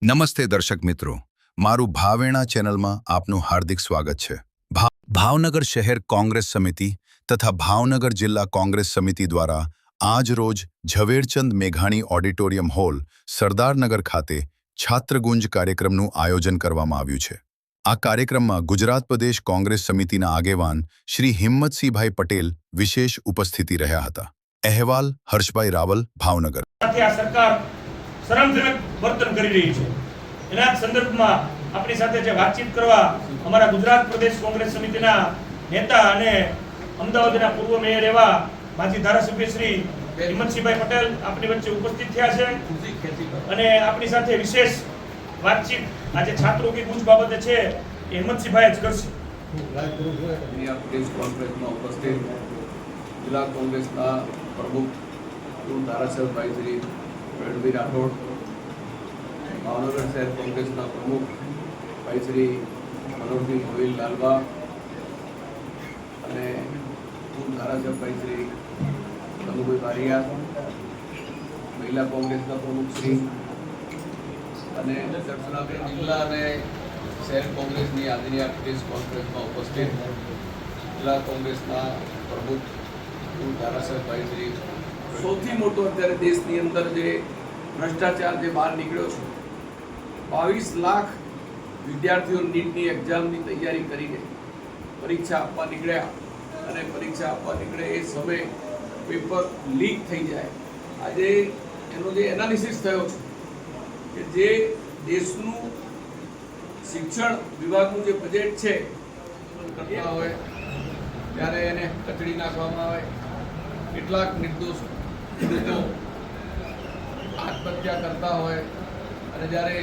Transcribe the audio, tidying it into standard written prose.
નમસ્તે દર્શક મિત્રો, મારું ભાવેણા ચેનલમાં આપનું હાર્દિક સ્વાગત છે। ભાવનગર શહેર કોંગ્રેસ સમિતિ તથા ભાવનગર જિલ્લા કોંગ્રેસ સમિતિ દ્વારા આજ રોજ ઝવેરચંદ મેઘાણી ઓડિટોરિયમ હોલ સરદારનગર ખાતે છાત્રગુંજ કાર્યક્રમનું આયોજન કરવામાં આવ્યું છે। આ કાર્યક્રમમાં ગુજરાત પ્રદેશ કોંગ્રેસ સમિતિના આગેવાન શ્રી હિંમતસિંહભાઈ પટેલ વિશેષ ઉપસ્થિતિ રહ્યા હતા। અહેવાલ હર્ષભાઈ રાવલ, ભાવનગર। શરમજનક વર્તન કરી રહી છે। એના સંદર્ભમાં આપણી સાથે જે વાતચીત કરવા અમારા ગુજરાત પ્રદેશ કોંગ્રેસ સમિતિના નેતા અને અમદાવાદના પૂર્વ મેયર એવા માજી ધારાસભ્ય શ્રી હિંમતસિંહભાઈ પટેલ આપણી વચ્ચે ઉપસ્થિત થયા છે અને આપણી સાથે વિશેષ વાતચીત આજે છાત્રો કી ગુંજ બાબતે છે એ હિંમતસિંહભાઈ જ કરશે। પ્રદેશ કોંગ્રેસમાં ઉપસ્થિત જિલ્લા કોંગ્રેસના પ્રમુખ ધારાસભ્યભાઈ શ્રી વેણુભાઈ રાઠોડ, ભાવનગર શહેર કોંગ્રેસના પ્રમુખ ભાઈ શ્રી મનોહરભાઈ ગોહિલ લાલવા અને પૂર્વ ધારાસભ્ય ભાઈ શ્રી કનુભાઈ બારિયા, મહિલા કોંગ્રેસના પ્રમુખ શ્રી અને જિલ્લા અને શહેર કોંગ્રેસની આજની આ પ્રદેશ કોંગ્રેસમાં ઉપસ્થિત જિલ્લા કોંગ્રેસના પ્રમુખ પૂર્વ ધારાસભ્ય ભાઈ શ્રી સૌથી મોટો અત્યારે દેશની અંદર જે ભ્રષ્ટાચાર જે બહાર નીકળ્યો છે, 22 લાખ વિદ્યાર્થીઓ નીટની એક્ઝામની તૈયારી કરીને પરીક્ષા આપવા નીકળ્યા અને પરીક્ષા આપવા નીકળે એ સમયે પેપર લીક થઈ જાય। આજે એનો જે એનાલિસિસ થયો છે કે જે દેશનું શિક્ષણ વિભાગનું જે બજેટ છે કરતા હોય ત્યારે એને કચડી નાખવામાં આવે, કેટલાક નિર્દોષ ખેડૂતો આત્મહત્યા કરતા હોય અને જ્યારે